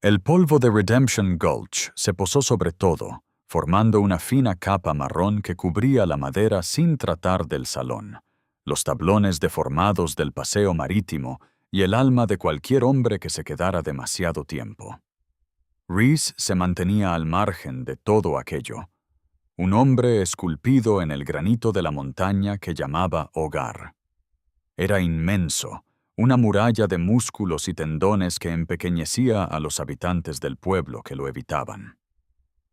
El polvo de Redemption Gulch se posó sobre todo, formando una fina capa marrón que cubría la madera sin tratar del salón, los tablones deformados del paseo marítimo y el alma de cualquier hombre que se quedara demasiado tiempo. Reese se mantenía al margen de todo aquello, un hombre esculpido en el granito de la montaña que llamaba hogar. Era inmenso, una muralla de músculos y tendones que empequeñecía a los habitantes del pueblo que lo evitaban.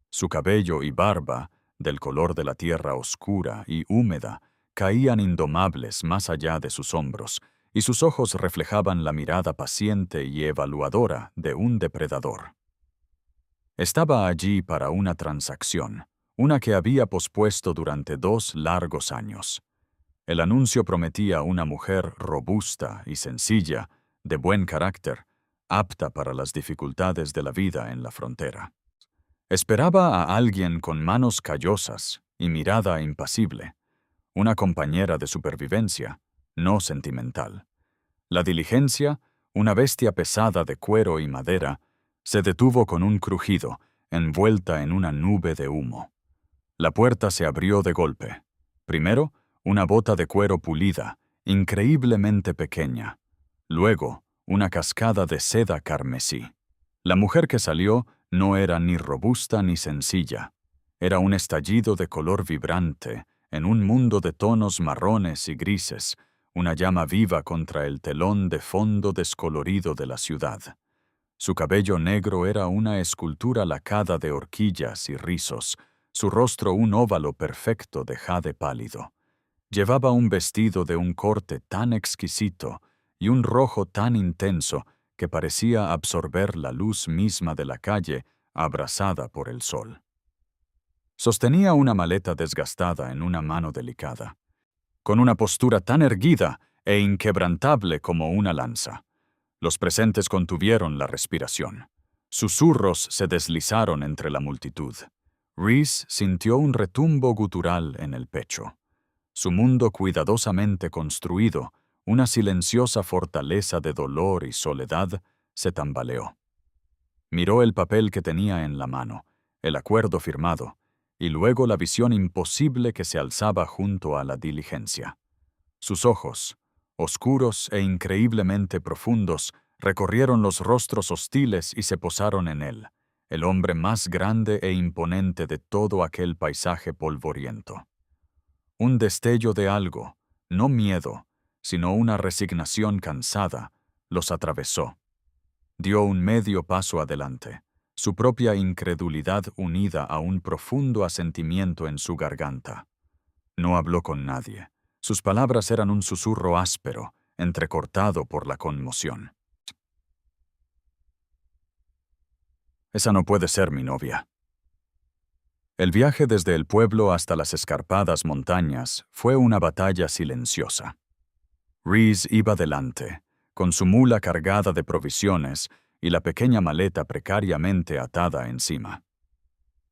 Su cabello y barba, del color de la tierra oscura y húmeda, caían indomables más allá de sus hombros, y sus ojos reflejaban la mirada paciente y evaluadora de un depredador. Estaba allí para una transacción, una que había pospuesto durante 2 largos años. El anuncio prometía una mujer robusta y sencilla, de buen carácter, apta para las dificultades de la vida en la frontera. Esperaba a alguien con manos callosas y mirada impasible, una compañera de supervivencia, no sentimental. La diligencia, una bestia pesada de cuero y madera, se detuvo con un crujido, envuelta en una nube de humo. La puerta se abrió de golpe. Primero, una bota de cuero pulida, increíblemente pequeña. Luego, una cascada de seda carmesí. La mujer que salió no era ni robusta ni sencilla. Era un estallido de color vibrante, en un mundo de tonos marrones y grises, una llama viva contra el telón de fondo descolorido de la ciudad. Su cabello negro era una escultura lacada de horquillas y rizos, su rostro un óvalo perfecto de jade pálido. Llevaba un vestido de un corte tan exquisito y un rojo tan intenso que parecía absorber la luz misma de la calle abrasada por el sol. Sostenía una maleta desgastada en una mano delicada, con una postura tan erguida e inquebrantable como una lanza. Los presentes contuvieron la respiración. Susurros se deslizaron entre la multitud. Reese sintió un retumbo gutural en el pecho. Su mundo cuidadosamente construido, una silenciosa fortaleza de dolor y soledad, se tambaleó. Miró el papel que tenía en la mano, el acuerdo firmado, y luego la visión imposible que se alzaba junto a la diligencia. Sus ojos, oscuros e increíblemente profundos, recorrieron los rostros hostiles y se posaron en él, el hombre más grande e imponente de todo aquel paisaje polvoriento. Un destello de algo, no miedo, sino una resignación cansada, los atravesó. Dio un medio paso adelante, su propia incredulidad unida a un profundo asentimiento en su garganta. No habló con nadie. Sus palabras eran un susurro áspero, entrecortado por la conmoción. Esa no puede ser mi novia. El viaje desde el pueblo hasta las escarpadas montañas fue una batalla silenciosa. Reese iba delante, con su mula cargada de provisiones y la pequeña maleta precariamente atada encima.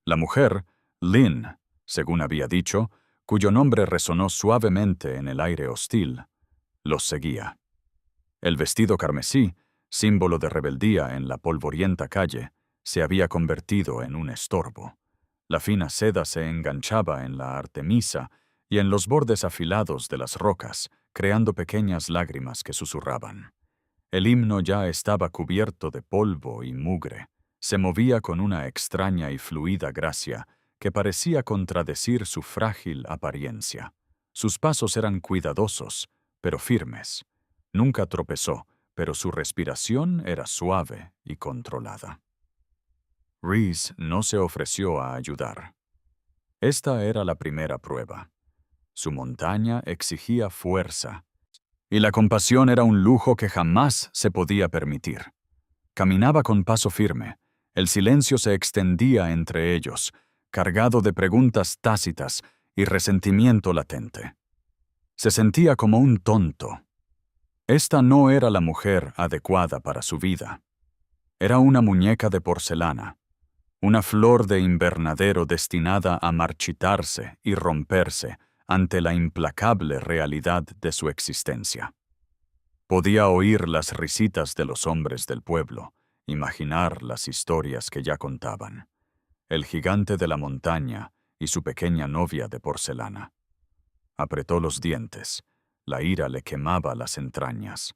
La mujer, Lynn, según había dicho, cuyo nombre resonó suavemente en el aire hostil, los seguía. El vestido carmesí, símbolo de rebeldía en la polvorienta calle, se había convertido en un estorbo. La fina seda se enganchaba en la artemisa y en los bordes afilados de las rocas, creando pequeñas lágrimas que susurraban. El himno ya estaba cubierto de polvo y mugre. Se movía con una extraña y fluida gracia que parecía contradecir su frágil apariencia. Sus pasos eran cuidadosos, pero firmes. Nunca tropezó, pero su respiración era suave y controlada. Reese no se ofreció a ayudar. Esta era la primera prueba. Su montaña exigía fuerza, y la compasión era un lujo que jamás se podía permitir. Caminaba con paso firme. El silencio se extendía entre ellos, cargado de preguntas tácitas y resentimiento latente. Se sentía como un tonto. Esta no era la mujer adecuada para su vida. Era una muñeca de porcelana, una flor de invernadero destinada a marchitarse y romperse ante la implacable realidad de su existencia. Podía oír las risitas de los hombres del pueblo, imaginar las historias que ya contaban. El gigante de la montaña y su pequeña novia de porcelana. Apretó los dientes. La ira le quemaba las entrañas.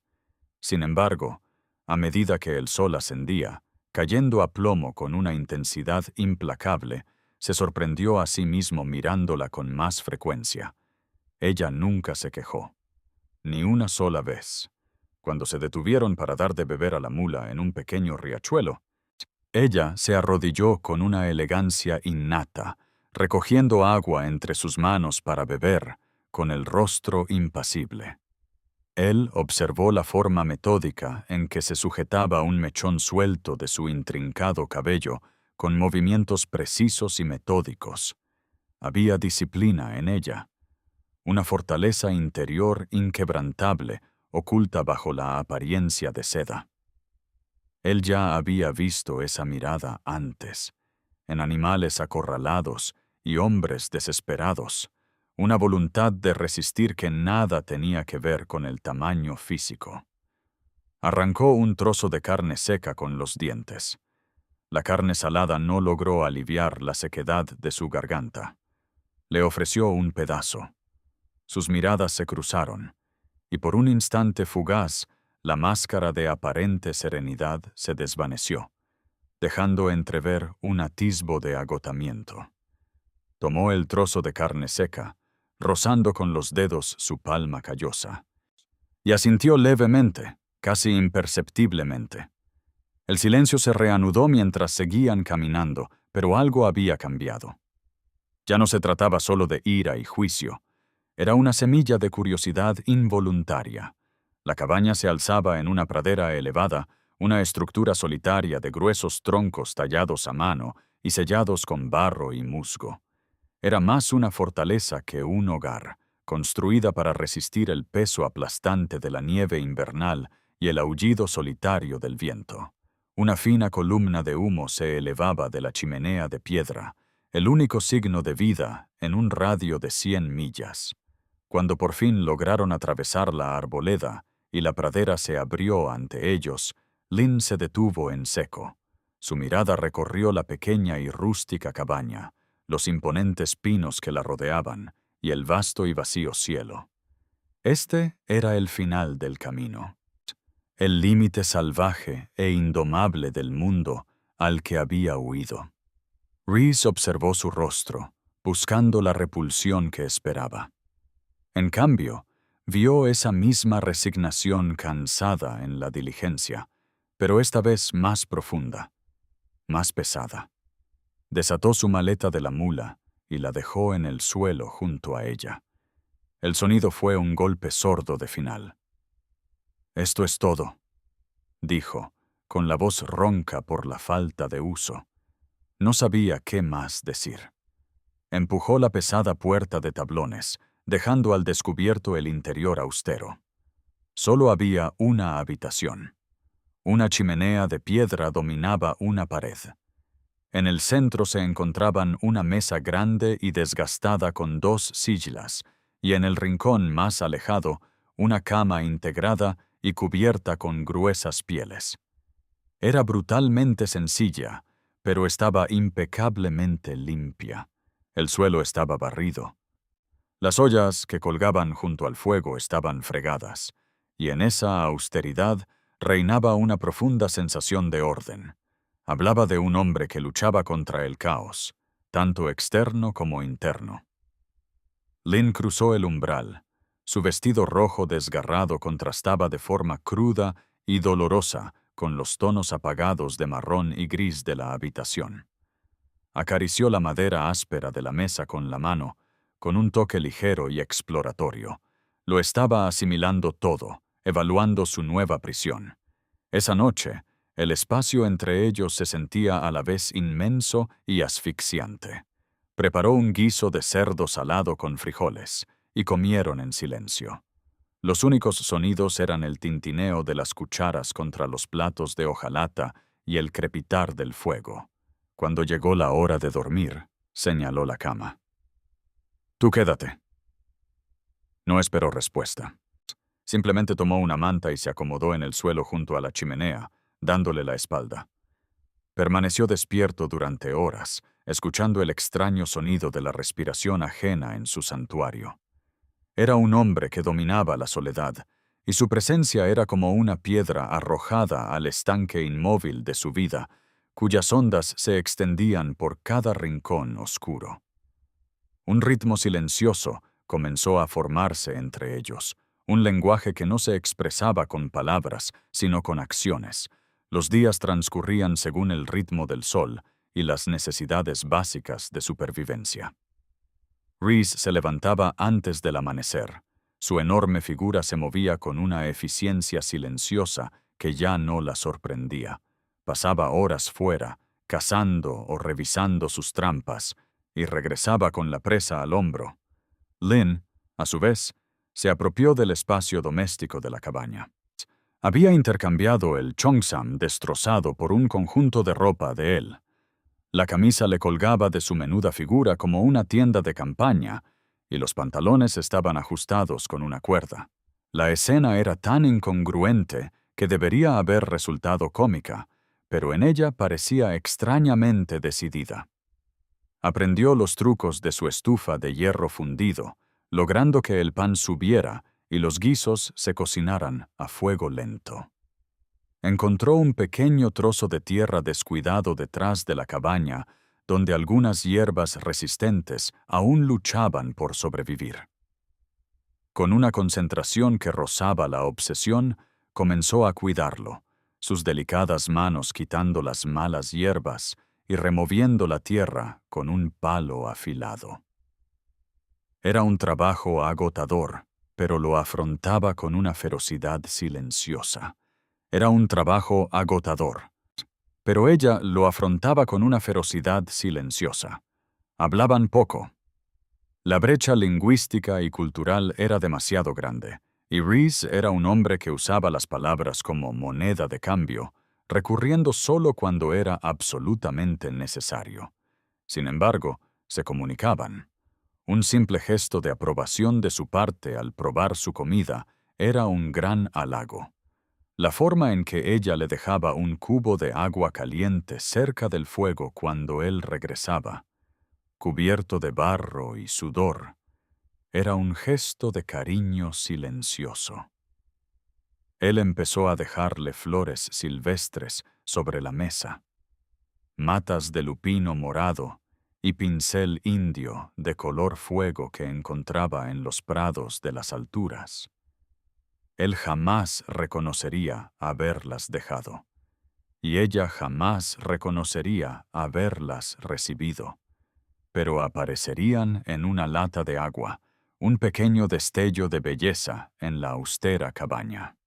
Sin embargo, a medida que el sol ascendía, cayendo a plomo con una intensidad implacable, se sorprendió a sí mismo mirándola con más frecuencia. Ella nunca se quejó. Ni una sola vez. Cuando se detuvieron para dar de beber a la mula en un pequeño riachuelo, ella se arrodilló con una elegancia innata, recogiendo agua entre sus manos para beber, con el rostro impasible. Él observó la forma metódica en que se sujetaba un mechón suelto de su intrincado cabello, con movimientos precisos y metódicos. Había disciplina en ella, una fortaleza interior inquebrantable, oculta bajo la apariencia de seda. Él ya había visto esa mirada antes, en animales acorralados y hombres desesperados, una voluntad de resistir que nada tenía que ver con el tamaño físico. Arrancó un trozo de carne seca con los dientes. La carne salada no logró aliviar la sequedad de su garganta. Le ofreció un pedazo. Sus miradas se cruzaron, y por un instante fugaz, la máscara de aparente serenidad se desvaneció, dejando entrever un atisbo de agotamiento. Tomó el trozo de carne seca, rozando con los dedos su palma callosa, y asintió levemente, casi imperceptiblemente. El silencio se reanudó mientras seguían caminando, pero algo había cambiado. Ya no se trataba solo de ira y juicio. Era una semilla de curiosidad involuntaria. La cabaña se alzaba en una pradera elevada, una estructura solitaria de gruesos troncos tallados a mano y sellados con barro y musgo. Era más una fortaleza que un hogar, construida para resistir el peso aplastante de la nieve invernal y el aullido solitario del viento. Una fina columna de humo se elevaba de la chimenea de piedra, el único signo de vida en un radio de 100 millas. Cuando por fin lograron atravesar la arboleda y la pradera se abrió ante ellos, Lynn se detuvo en seco. Su mirada recorrió la pequeña y rústica cabaña, los imponentes pinos que la rodeaban y el vasto y vacío cielo. Este era el final del camino, el límite salvaje e indomable del mundo al que había huido. Reese observó su rostro, buscando la repulsión que esperaba. En cambio, vio esa misma resignación cansada en la diligencia, pero esta vez más profunda, más pesada. Desató su maleta de la mula y la dejó en el suelo junto a ella. El sonido fue un golpe sordo de final. «Esto es todo», dijo, con la voz ronca por la falta de uso. No sabía qué más decir. Empujó la pesada puerta de tablones, dejando al descubierto el interior austero. Solo había una habitación. Una chimenea de piedra dominaba una pared. En el centro se encontraban una mesa grande y desgastada con 2 sillas, y en el rincón más alejado, una cama integrada y cubierta con gruesas pieles. Era brutalmente sencilla, pero estaba impecablemente limpia. El suelo estaba barrido. Las ollas que colgaban junto al fuego estaban fregadas, y en esa austeridad reinaba una profunda sensación de orden. Hablaba de un hombre que luchaba contra el caos, tanto externo como interno. Lynn cruzó el umbral. Su vestido rojo desgarrado contrastaba de forma cruda y dolorosa con los tonos apagados de marrón y gris de la habitación. Acarició la madera áspera de la mesa con la mano, con un toque ligero y exploratorio. Lo estaba asimilando todo, evaluando su nueva prisión. Esa noche, el espacio entre ellos se sentía a la vez inmenso y asfixiante. Preparó un guiso de cerdo salado con frijoles, y comieron en silencio. Los únicos sonidos eran el tintineo de las cucharas contra los platos de hojalata y el crepitar del fuego. Cuando llegó la hora de dormir, señaló la cama. «Tú quédate». No esperó respuesta. Simplemente tomó una manta y se acomodó en el suelo junto a la chimenea, dándole la espalda. Permaneció despierto durante horas, escuchando el extraño sonido de la respiración ajena en su santuario. Era un hombre que dominaba la soledad, y su presencia era como una piedra arrojada al estanque inmóvil de su vida, cuyas ondas se extendían por cada rincón oscuro. Un ritmo silencioso comenzó a formarse entre ellos, un lenguaje que no se expresaba con palabras, sino con acciones. Los días transcurrían según el ritmo del sol y las necesidades básicas de supervivencia. Reese se levantaba antes del amanecer. Su enorme figura se movía con una eficiencia silenciosa que ya no la sorprendía. Pasaba horas fuera, cazando o revisando sus trampas, y regresaba con la presa al hombro. Lynn, a su vez, se apropió del espacio doméstico de la cabaña. Había intercambiado el cheongsam destrozado por un conjunto de ropa de él. La camisa le colgaba de su menuda figura como una tienda de campaña, y los pantalones estaban ajustados con una cuerda. La escena era tan incongruente que debería haber resultado cómica, pero en ella parecía extrañamente decidida. Aprendió los trucos de su estufa de hierro fundido, logrando que el pan subiera y los guisos se cocinaran a fuego lento. Encontró un pequeño trozo de tierra descuidado detrás de la cabaña, donde algunas hierbas resistentes aún luchaban por sobrevivir. Con una concentración que rozaba la obsesión, comenzó a cuidarlo, sus delicadas manos quitando las malas hierbas y removiendo la tierra con un palo afilado. Era un trabajo agotador, pero lo afrontaba con una ferocidad silenciosa. Era un trabajo agotador, pero ella lo afrontaba con una ferocidad silenciosa. Hablaban poco. La brecha lingüística y cultural era demasiado grande, y Reese era un hombre que usaba las palabras como moneda de cambio, recurriendo solo cuando era absolutamente necesario. Sin embargo, se comunicaban. Un simple gesto de aprobación de su parte al probar su comida era un gran halago. La forma en que ella le dejaba un cubo de agua caliente cerca del fuego cuando él regresaba, cubierto de barro y sudor, era un gesto de cariño silencioso. Él empezó a dejarle flores silvestres sobre la mesa, matas de lupino morado y pincel indio de color fuego que encontraba en los prados de las alturas. Él jamás reconocería haberlas dejado, y ella jamás reconocería haberlas recibido, pero aparecerían en una lata de agua, un pequeño destello de belleza en la austera cabaña.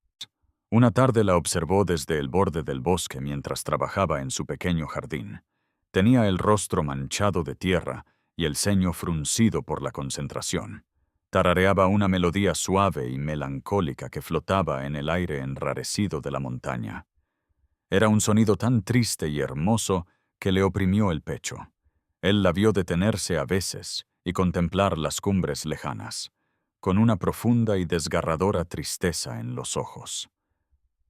Una tarde la observó desde el borde del bosque mientras trabajaba en su pequeño jardín. Tenía el rostro manchado de tierra y el ceño fruncido por la concentración. Tarareaba una melodía suave y melancólica que flotaba en el aire enrarecido de la montaña. Era un sonido tan triste y hermoso que le oprimió el pecho. Él la vio detenerse a veces y contemplar las cumbres lejanas, con una profunda y desgarradora tristeza en los ojos.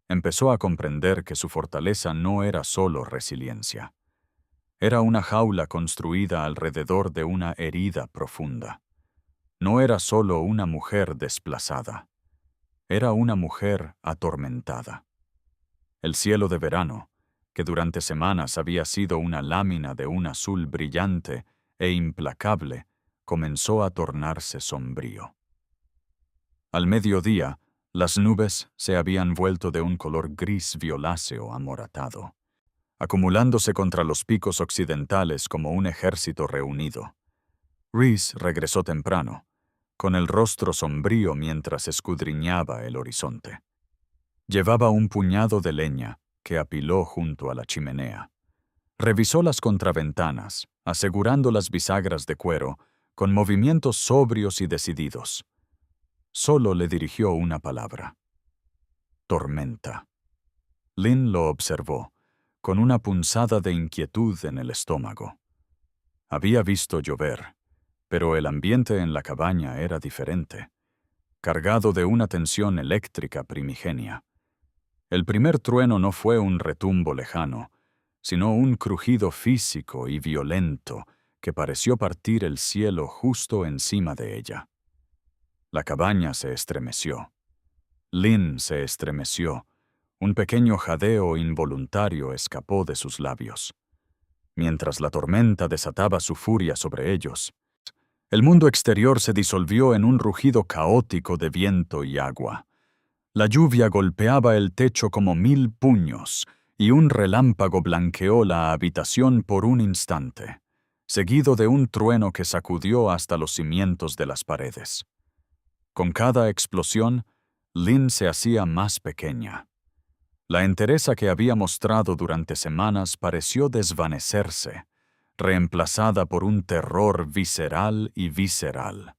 Empezó a comprender que su fortaleza no era solo resiliencia. Era una jaula construida alrededor de una herida profunda. No era solo una mujer desplazada. Era una mujer atormentada. El cielo de verano, que durante semanas había sido una lámina de un azul brillante e implacable, comenzó a tornarse sombrío. Al mediodía, las nubes se habían vuelto de un color gris violáceo amoratado, acumulándose contra los picos occidentales como un ejército reunido. Reese regresó temprano, con el rostro sombrío mientras escudriñaba el horizonte. Llevaba un puñado de leña que apiló junto a la chimenea. Revisó las contraventanas, asegurando las bisagras de cuero, con movimientos sobrios y decididos. Solo le dirigió una palabra: tormenta. Lynn lo observó, con una punzada de inquietud en el estómago. Había visto llover, pero el ambiente en la cabaña era diferente, cargado de una tensión eléctrica primigenia. El primer trueno no fue un retumbo lejano, sino un crujido físico y violento que pareció partir el cielo justo encima de ella. La cabaña se estremeció. Lynn se estremeció. Un pequeño jadeo involuntario escapó de sus labios. Mientras la tormenta desataba su furia sobre ellos, el mundo exterior se disolvió en un rugido caótico de viento y agua. La lluvia golpeaba el techo como 1000 puños, y un relámpago blanqueó la habitación por un instante, seguido de un trueno que sacudió hasta los cimientos de las paredes. Con cada explosión, Lynn se hacía más pequeña. La entereza que había mostrado durante semanas pareció desvanecerse, reemplazada por un terror visceral y visceral.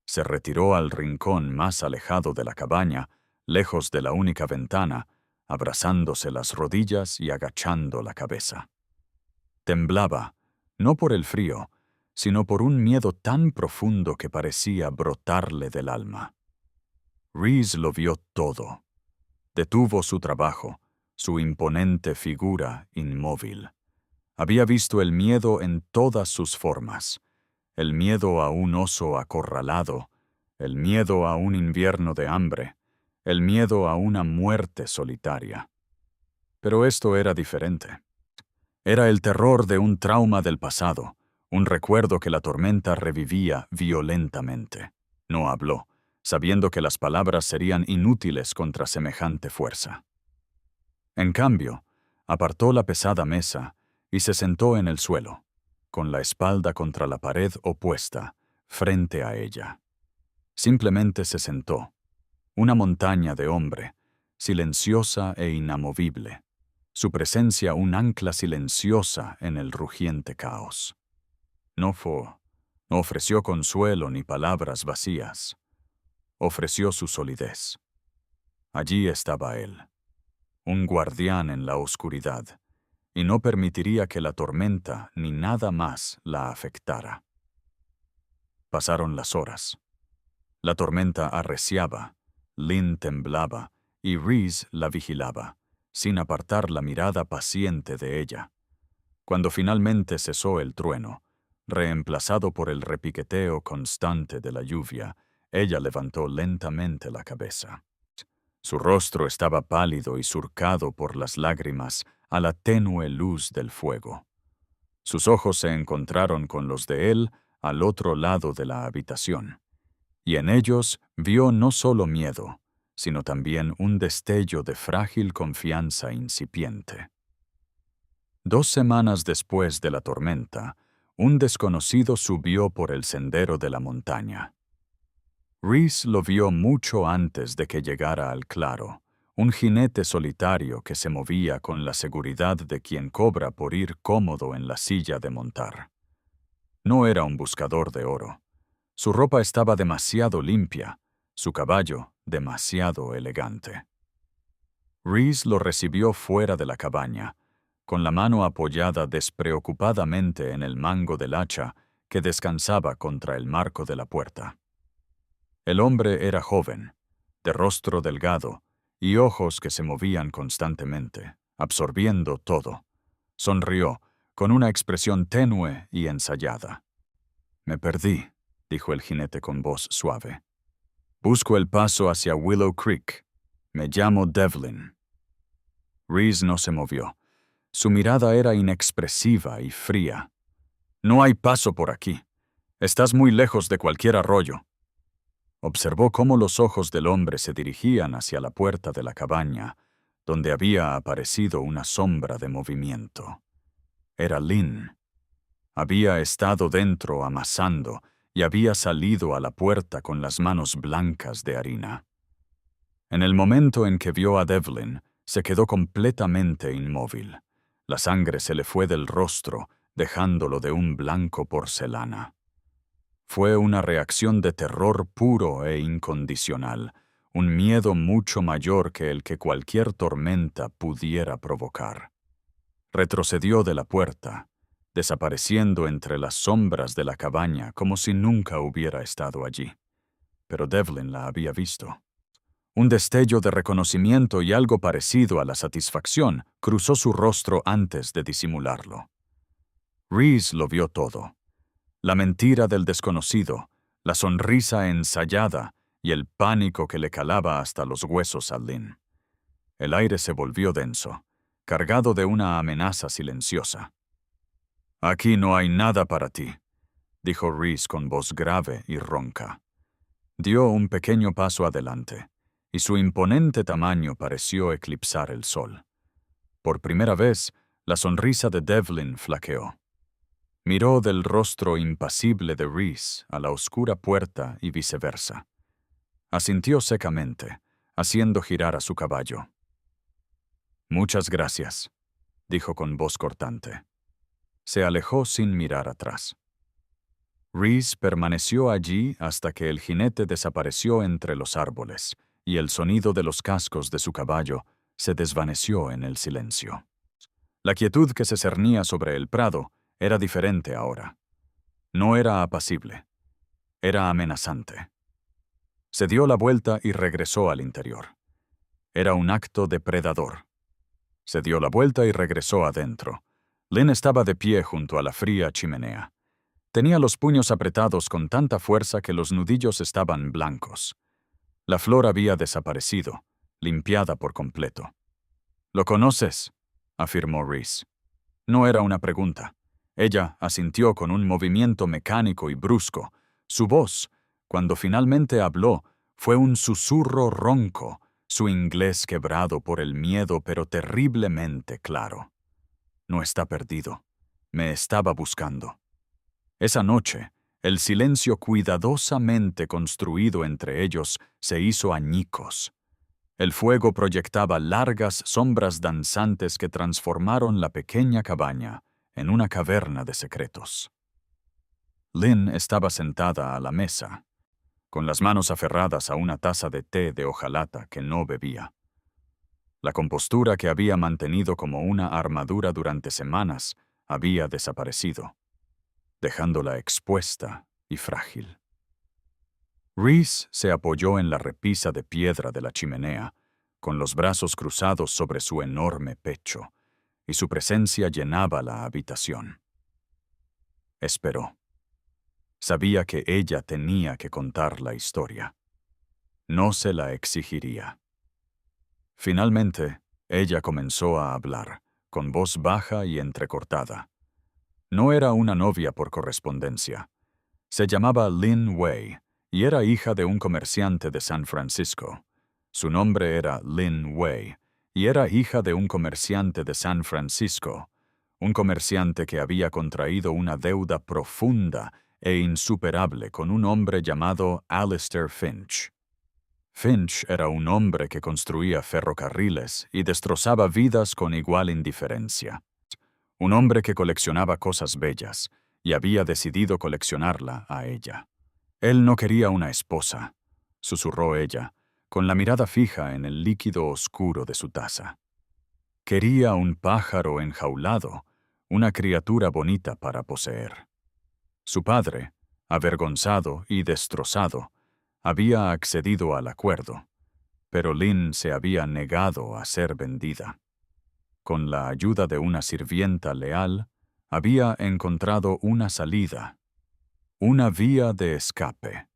Se retiró al rincón más alejado de la cabaña, lejos de la única ventana, abrazándose las rodillas y agachando la cabeza. Temblaba, no por el frío, sino por un miedo tan profundo que parecía brotarle del alma. Reese lo vio todo. Detuvo su trabajo, su imponente figura inmóvil. Había visto el miedo en todas sus formas. El miedo a un oso acorralado, el miedo a un invierno de hambre, el miedo a una muerte solitaria. Pero esto era diferente. Era el terror de un trauma del pasado, un recuerdo que la tormenta revivía violentamente. No habló, sabiendo que las palabras serían inútiles contra semejante fuerza. En cambio, apartó la pesada mesa y se sentó en el suelo, con la espalda contra la pared opuesta, frente a ella. Simplemente se sentó, una montaña de hombre, silenciosa e inamovible, su presencia un ancla silenciosa en el rugiente caos. No ofreció consuelo ni palabras vacías. Ofreció su solidez. Allí estaba él, un guardián en la oscuridad, y no permitiría que la tormenta ni nada más la afectara. Pasaron las horas. La tormenta arreciaba, Lynn temblaba y Reese la vigilaba, sin apartar la mirada paciente de ella. Cuando finalmente cesó el trueno, reemplazado por el repiqueteo constante de la lluvia, ella levantó lentamente la cabeza. Su rostro estaba pálido y surcado por las lágrimas a la tenue luz del fuego. Sus ojos se encontraron con los de él al otro lado de la habitación, y en ellos vio no solo miedo, sino también un destello de frágil confianza incipiente. 2 semanas después de la tormenta, un desconocido subió por el sendero de la montaña. Reese lo vio mucho antes de que llegara al claro, un jinete solitario que se movía con la seguridad de quien cobra por ir cómodo en la silla de montar. No era un buscador de oro. Su ropa estaba demasiado limpia, su caballo demasiado elegante. Reese lo recibió fuera de la cabaña, con la mano apoyada despreocupadamente en el mango del hacha que descansaba contra el marco de la puerta. El hombre era joven, de rostro delgado y ojos que se movían constantemente, absorbiendo todo. Sonrió, con una expresión tenue y ensayada. «Me perdí», dijo el jinete con voz suave. «Busco el paso hacia Willow Creek. Me llamo Devlin». Reese no se movió. Su mirada era inexpresiva y fría. «No hay paso por aquí. Estás muy lejos de cualquier arroyo». Observó cómo los ojos del hombre se dirigían hacia la puerta de la cabaña, donde había aparecido una sombra de movimiento. Era Lynn. Había estado dentro amasando y había salido a la puerta con las manos blancas de harina. En el momento en que vio a Devlin, se quedó completamente inmóvil. La sangre se le fue del rostro, dejándolo de un blanco porcelana. Fue una reacción de terror puro e incondicional, un miedo mucho mayor que el que cualquier tormenta pudiera provocar. Retrocedió de la puerta, desapareciendo entre las sombras de la cabaña como si nunca hubiera estado allí. Pero Devlin la había visto. Un destello de reconocimiento y algo parecido a la satisfacción cruzó su rostro antes de disimularlo. Rhys lo vio todo. La mentira del desconocido, la sonrisa ensayada y el pánico que le calaba hasta los huesos a Lynn. El aire se volvió denso, cargado de una amenaza silenciosa. «Aquí no hay nada para ti», dijo Rhys con voz grave y ronca. Dio un pequeño paso adelante, y su imponente tamaño pareció eclipsar el sol. Por primera vez, la sonrisa de Devlin flaqueó. Miró del rostro impasible de Rhys a la oscura puerta y viceversa. Asintió secamente, haciendo girar a su caballo. «Muchas gracias», dijo con voz cortante. Se alejó sin mirar atrás. Rhys permaneció allí hasta que el jinete desapareció entre los árboles y el sonido de los cascos de su caballo se desvaneció en el silencio. La quietud que se cernía sobre el prado era diferente ahora. No era apacible. Era amenazante. Se dio la vuelta y regresó al interior. Era un acto depredador. Se dio la vuelta y regresó adentro. Lynn estaba de pie junto a la fría chimenea. Tenía los puños apretados con tanta fuerza que los nudillos estaban blancos. La flor había desaparecido, limpiada por completo. «¿Lo conoces?», afirmó Rhys. No era una pregunta. Ella asintió con un movimiento mecánico y brusco. Su voz, cuando finalmente habló, fue un susurro ronco, su inglés quebrado por el miedo pero terriblemente claro. «No está perdido. Me estaba buscando». Esa noche, el silencio cuidadosamente construido entre ellos se hizo añicos. El fuego proyectaba largas sombras danzantes que transformaron la pequeña cabaña en una caverna de secretos. Lynn estaba sentada a la mesa, con las manos aferradas a una taza de té de hojalata que no bebía. La compostura que había mantenido como una armadura durante semanas había desaparecido, dejándola expuesta y frágil. Rhys se apoyó en la repisa de piedra de la chimenea, con los brazos cruzados sobre su enorme pecho, y su presencia llenaba la habitación. Esperó. Sabía que ella tenía que contar la historia. No se la exigiría. Finalmente, ella comenzó a hablar, con voz baja y entrecortada. No era una novia por correspondencia. Se llamaba Lynn Way y era hija de un comerciante de San Francisco. Su nombre era Lynn Way y era hija de un comerciante de San Francisco, un comerciante que había contraído una deuda profunda e insuperable con un hombre llamado Alistair Finch. Finch era un hombre que construía ferrocarriles y destrozaba vidas con igual indiferencia. Un hombre que coleccionaba cosas bellas, y había decidido coleccionarla a ella. «Él no quería una esposa», susurró ella, con la mirada fija en el líquido oscuro de su taza. «Quería un pájaro enjaulado, una criatura bonita para poseer». Su padre, avergonzado y destrozado, había accedido al acuerdo, pero Lynn se había negado a ser vendida. Con la ayuda de una sirvienta leal, había encontrado una salida, una vía de escape.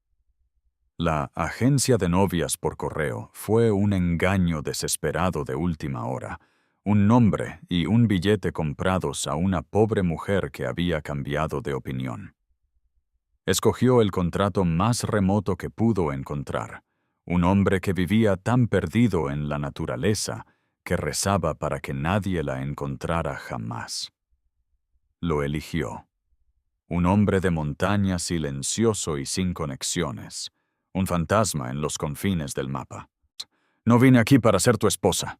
La agencia de novias por correo fue un engaño desesperado de última hora, un nombre y un billete comprados a una pobre mujer que había cambiado de opinión. Escogió el contrato más remoto que pudo encontrar, un hombre que vivía tan perdido en la naturaleza que rezaba para que nadie la encontrara jamás. Lo eligió. Un hombre de montaña silencioso y sin conexiones, un fantasma en los confines del mapa. «No vine aquí para ser tu esposa»,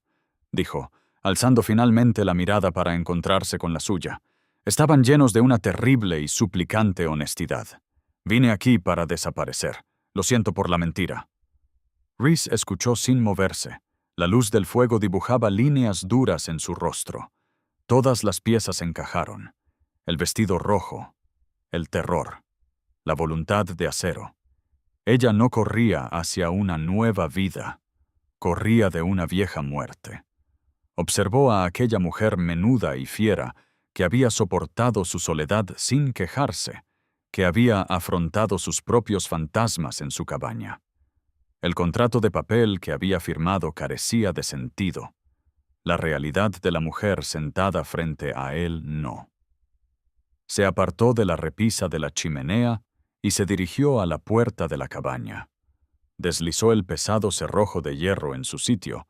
dijo, alzando finalmente la mirada para encontrarse con la suya. Estaban llenos de una terrible y suplicante honestidad. «Vine aquí para desaparecer. Lo siento por la mentira». Rhys escuchó sin moverse. La luz del fuego dibujaba líneas duras en su rostro. Todas las piezas encajaron. El vestido rojo, el terror, la voluntad de acero. Ella no corría hacia una nueva vida. corría de una vieja muerte. Observó a aquella mujer menuda y fiera que había soportado su soledad sin quejarse, que había afrontado sus propios fantasmas en su cabaña. El contrato de papel que había firmado carecía de sentido. La realidad de la mujer sentada frente a él no. Se apartó de la repisa de la chimenea y se dirigió a la puerta de la cabaña. Deslizó el pesado cerrojo de hierro en su sitio,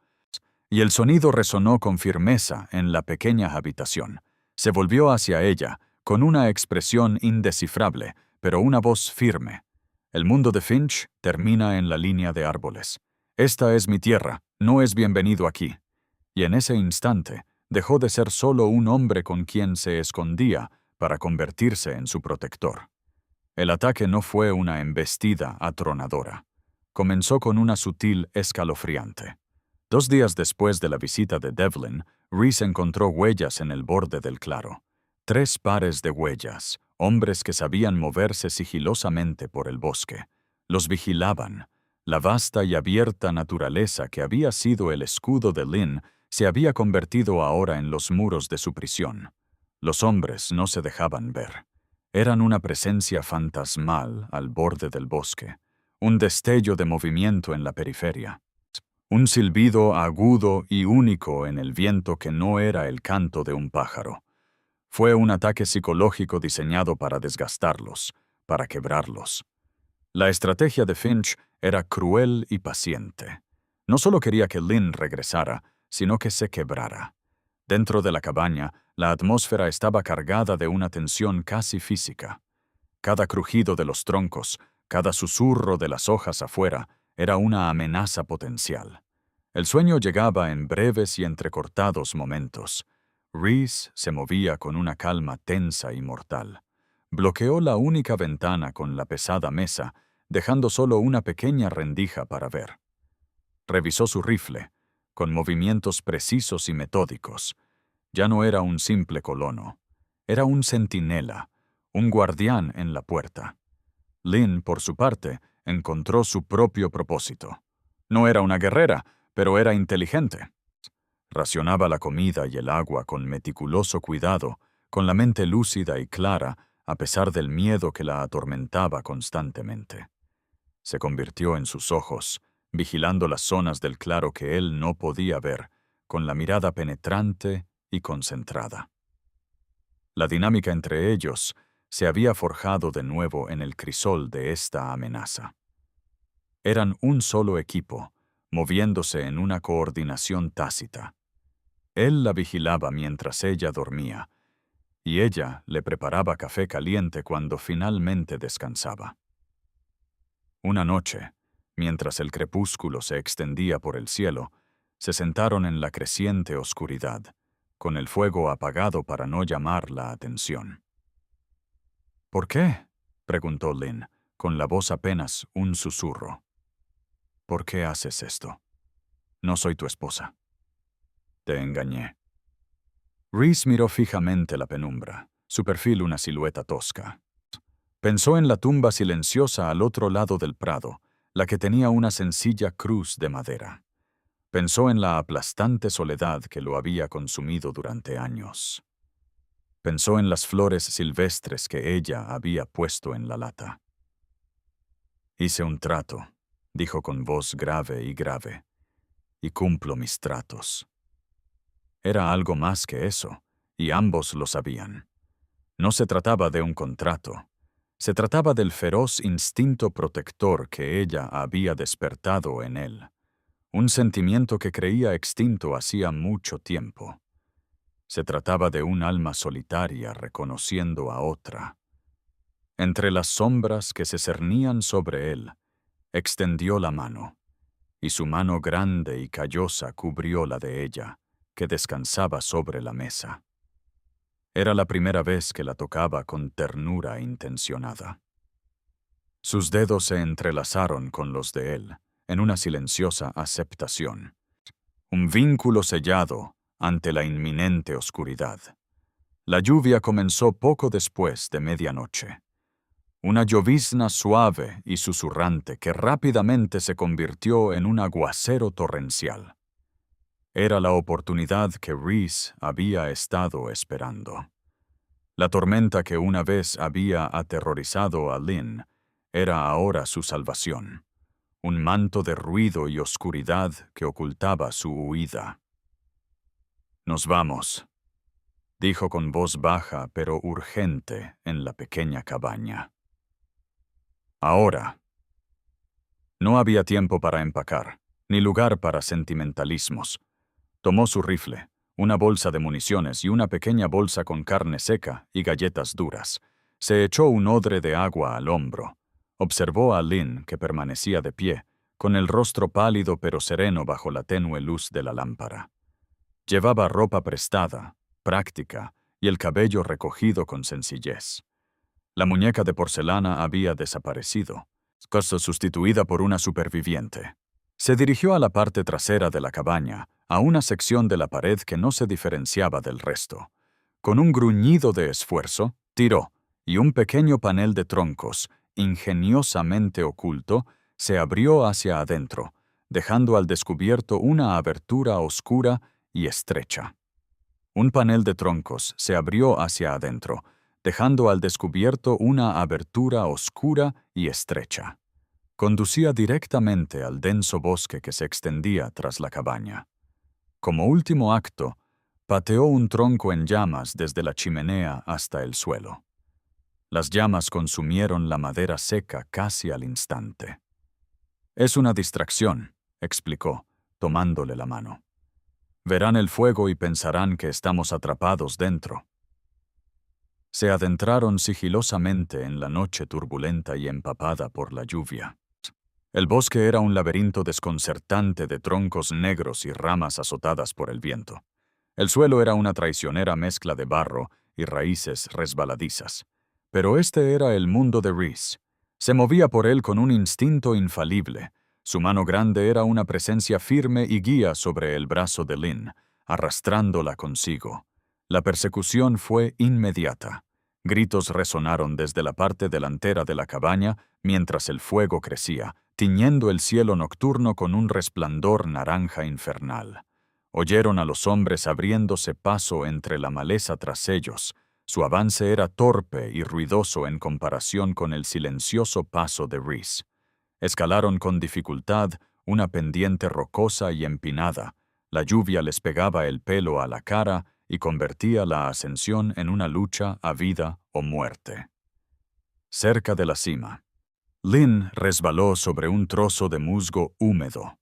y el sonido resonó con firmeza en la pequeña habitación. Se volvió hacia ella, con una expresión indescifrable, pero una voz firme. El mundo de Finch termina en la línea de árboles. Esta es mi tierra, no es bienvenido aquí. Y en ese instante dejó de ser solo un hombre con quien se escondía para convertirse en su protector. El ataque no fue una embestida atronadora. Comenzó con una sutil escalofriante. 2 días después de la visita de Devlin, Rhys encontró huellas en el borde del claro. 3 pares de huellas, hombres que sabían moverse sigilosamente por el bosque. Los vigilaban. La vasta y abierta naturaleza que había sido el escudo de Lynn se había convertido ahora en los muros de su prisión. Los hombres no se dejaban ver. Eran una presencia fantasmal al borde del bosque, un destello de movimiento en la periferia. Un silbido agudo y único en el viento que no era el canto de un pájaro. Fue un ataque psicológico diseñado para desgastarlos, para quebrarlos. La estrategia de Finch era cruel y paciente. No solo quería que Lynn regresara, sino que se quebrara. Dentro de la cabaña, la atmósfera estaba cargada de una tensión casi física. Cada crujido de los troncos, cada susurro de las hojas afuera, era una amenaza potencial. El sueño llegaba en breves y entrecortados momentos. Rhys se movía con una calma tensa y mortal. Bloqueó la única ventana con la pesada mesa, dejando solo una pequeña rendija para ver. Revisó su rifle, con movimientos precisos y metódicos. Ya no era un simple colono. Era un centinela, un guardián en la puerta. Lynn, por su parte, encontró su propio propósito. No era una guerrera, pero era inteligente. Racionaba la comida y el agua con meticuloso cuidado, con la mente lúcida y clara, a pesar del miedo que la atormentaba constantemente. Se convirtió en sus ojos, vigilando las zonas del claro que él no podía ver, con la mirada penetrante y concentrada. La dinámica entre ellos se había forjado de nuevo en el crisol de esta amenaza. Eran un solo equipo, moviéndose en una coordinación tácita. Él la vigilaba mientras ella dormía, y ella le preparaba café caliente cuando finalmente descansaba. Una noche, mientras el crepúsculo se extendía por el cielo, se sentaron en la creciente oscuridad, con el fuego apagado para no llamar la atención. ¿Por qué?, preguntó Lynn, con la voz apenas un susurro. ¿Por qué haces esto? No soy tu esposa. Te engañé. Rhys miró fijamente la penumbra, su perfil una silueta tosca. Pensó en la tumba silenciosa al otro lado del prado, la que tenía una sencilla cruz de madera. Pensó en la aplastante soledad que lo había consumido durante años. Pensó en las flores silvestres que ella había puesto en la lata. Hice un trato, dijo con voz grave, y cumplo mis tratos. Era algo más que eso, y ambos lo sabían. No se trataba de un contrato. Se trataba del feroz instinto protector que ella había despertado en él. Un sentimiento que creía extinto hacía mucho tiempo. Se trataba de un alma solitaria reconociendo a otra. Entre las sombras que se cernían sobre él, extendió la mano, y su mano grande y callosa cubrió la de ella, que descansaba sobre la mesa. Era la primera vez que la tocaba con ternura intencionada. Sus dedos se entrelazaron con los de él, en una silenciosa aceptación. Un vínculo sellado ante la inminente oscuridad. La lluvia comenzó poco después de medianoche. Una llovizna suave y susurrante que rápidamente se convirtió en un aguacero torrencial. Era la oportunidad que Rhys había estado esperando. La tormenta que una vez había aterrorizado a Lynn era ahora su salvación, un manto de ruido y oscuridad que ocultaba su huida. «Nos vamos», dijo con voz baja pero urgente en la pequeña cabaña. «Ahora». No había tiempo para empacar, ni lugar para sentimentalismos. Tomó su rifle, una bolsa de municiones y una pequeña bolsa con carne seca y galletas duras. Se echó un odre de agua al hombro. Observó a Lynn, que permanecía de pie, con el rostro pálido pero sereno bajo la tenue luz de la lámpara. Llevaba ropa prestada, práctica, y el cabello recogido con sencillez. La muñeca de porcelana había desaparecido, sustituida por una superviviente. Se dirigió a la parte trasera de la cabaña, a una sección de la pared que no se diferenciaba del resto. Con un gruñido de esfuerzo, tiró, y un pequeño panel de troncos, ingeniosamente oculto, se abrió hacia adentro, dejando al descubierto una abertura oscura y estrecha. Un panel de troncos se abrió hacia adentro, dejando al descubierto una abertura oscura y estrecha. Conducía directamente al denso bosque que se extendía tras la cabaña. Como último acto, pateó un tronco en llamas desde la chimenea hasta el suelo. Las llamas consumieron la madera seca casi al instante. «Es una distracción», explicó, tomándole la mano. «Verán el fuego y pensarán que estamos atrapados dentro». Se adentraron sigilosamente en la noche turbulenta y empapada por la lluvia. El bosque era un laberinto desconcertante de troncos negros y ramas azotadas por el viento. El suelo era una traicionera mezcla de barro y raíces resbaladizas. Pero este era el mundo de Rhys. Se movía por él con un instinto infalible. Su mano grande era una presencia firme y guía sobre el brazo de Lynn, arrastrándola consigo. La persecución fue inmediata. Gritos resonaron desde la parte delantera de la cabaña mientras el fuego crecía, tiñendo el cielo nocturno con un resplandor naranja infernal. Oyeron a los hombres abriéndose paso entre la maleza tras ellos. Su avance era torpe y ruidoso en comparación con el silencioso paso de Rhys. Escalaron con dificultad una pendiente rocosa y empinada. La lluvia les pegaba el pelo a la cara y convertía la ascensión en una lucha a vida o muerte. Cerca de la cima, Lynn resbaló sobre un trozo de musgo húmedo.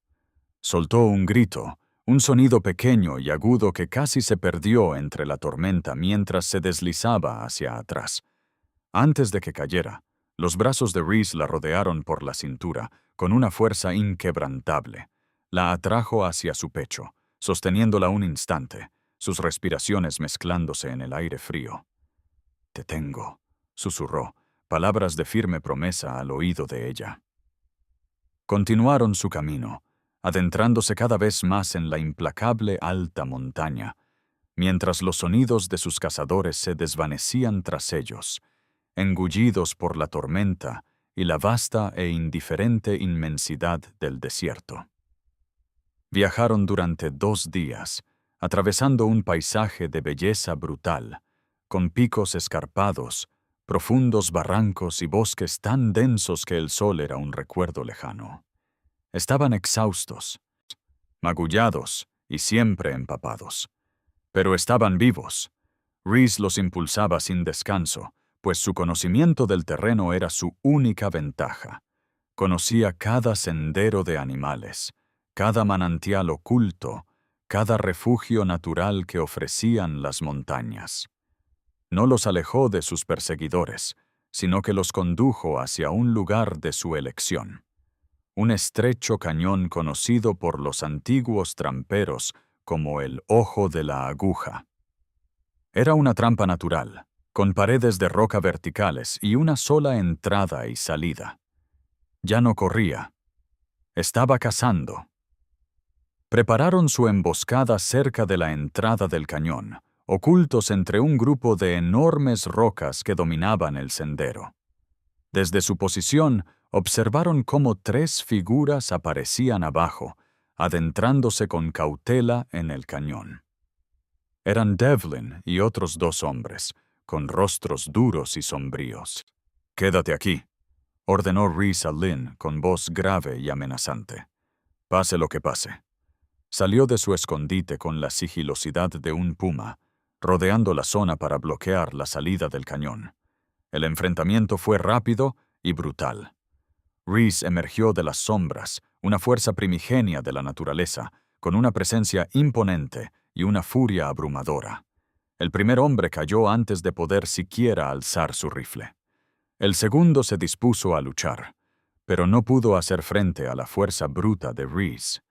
Soltó un grito, un sonido pequeño y agudo que casi se perdió entre la tormenta mientras se deslizaba hacia atrás. Antes de que cayera, los brazos de Rhys la rodearon por la cintura, con una fuerza inquebrantable. La atrajo hacia su pecho, sosteniéndola un instante, sus respiraciones mezclándose en el aire frío. «Te tengo», susurró, palabras de firme promesa al oído de ella. Continuaron su camino, adentrándose cada vez más en la implacable alta montaña, mientras los sonidos de sus cazadores se desvanecían tras ellos, engullidos por la tormenta y la vasta e indiferente inmensidad del desierto. Viajaron durante 2 días, atravesando un paisaje de belleza brutal, con picos escarpados, profundos barrancos y bosques tan densos que el sol era un recuerdo lejano. Estaban exhaustos, magullados y siempre empapados. Pero estaban vivos. Rhys los impulsaba sin descanso, pues su conocimiento del terreno era su única ventaja. Conocía cada sendero de animales, cada manantial oculto, cada refugio natural que ofrecían las montañas. No los alejó de sus perseguidores, sino que los condujo hacia un lugar de su elección. Un estrecho cañón conocido por los antiguos tramperos como el Ojo de la Aguja. Era una trampa natural, con paredes de roca verticales y una sola entrada y salida. Ya no corría. Estaba cazando. Prepararon su emboscada cerca de la entrada del cañón, ocultos entre un grupo de enormes rocas que dominaban el sendero. Desde su posición, observaron cómo 3 figuras aparecían abajo, adentrándose con cautela en el cañón. Eran Devlin y otros 2 hombres, con rostros duros y sombríos. «Quédate aquí», ordenó Rhys a Lynn con voz grave y amenazante. «Pase lo que pase». Salió de su escondite con la sigilosidad de un puma, rodeando la zona para bloquear la salida del cañón. El enfrentamiento fue rápido y brutal. Rhys emergió de las sombras, una fuerza primigenia de la naturaleza, con una presencia imponente y una furia abrumadora. El primer hombre cayó antes de poder siquiera alzar su rifle. El segundo se dispuso a luchar, pero no pudo hacer frente a la fuerza bruta de Rhys.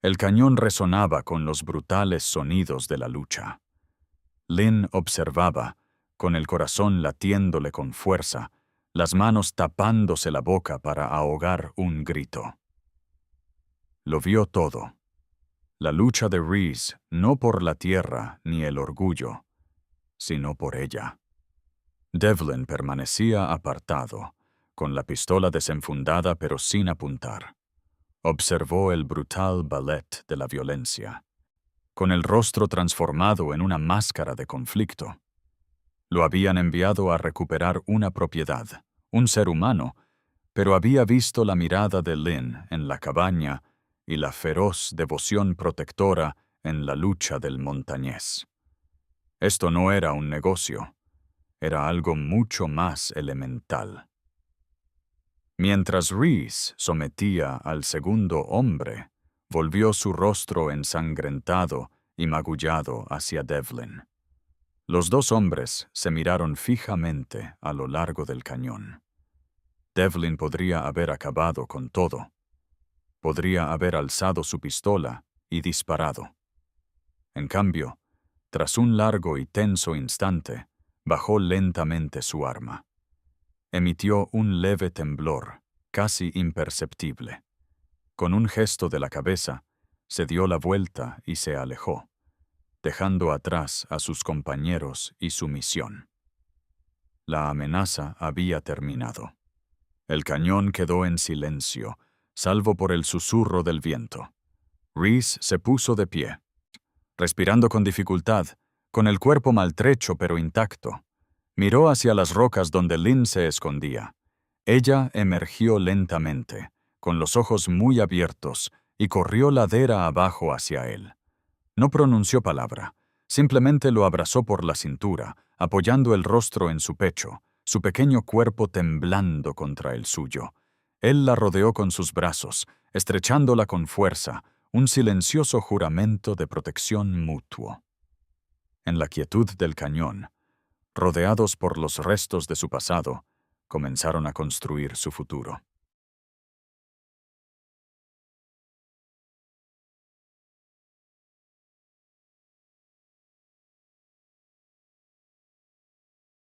El cañón resonaba con los brutales sonidos de la lucha. Lynn observaba, con el corazón latiéndole con fuerza, las manos tapándose la boca para ahogar un grito. Lo vio todo. La lucha de Rhys no por la tierra ni el orgullo, sino por ella. Devlin permanecía apartado, con la pistola desenfundada pero sin apuntar. Observó el brutal ballet de la violencia, con el rostro transformado en una máscara de conflicto. Lo habían enviado a recuperar una propiedad, un ser humano, pero había visto la mirada de Lynn en la cabaña y la feroz devoción protectora en la lucha del montañés. Esto no era un negocio, era algo mucho más elemental. Mientras Rhys sometía al segundo hombre, volvió su rostro ensangrentado y magullado hacia Devlin. Los 2 hombres se miraron fijamente a lo largo del cañón. Devlin podría haber acabado con todo. Podría haber alzado su pistola y disparado. En cambio, tras un largo y tenso instante, bajó lentamente su arma. Emitió un leve temblor, casi imperceptible. Con un gesto de la cabeza, se dio la vuelta y se alejó, dejando atrás a sus compañeros y su misión. La amenaza había terminado. El cañón quedó en silencio, salvo por el susurro del viento. Rhys se puso de pie, respirando con dificultad, con el cuerpo maltrecho pero intacto. Miró hacia las rocas donde Lynn se escondía. Ella emergió lentamente, con los ojos muy abiertos, y corrió ladera abajo hacia él. No pronunció palabra, simplemente lo abrazó por la cintura, apoyando el rostro en su pecho, su pequeño cuerpo temblando contra el suyo. Él la rodeó con sus brazos, estrechándola con fuerza, un silencioso juramento de protección mutuo. En la quietud del cañón, rodeados por los restos de su pasado, comenzaron a construir su futuro.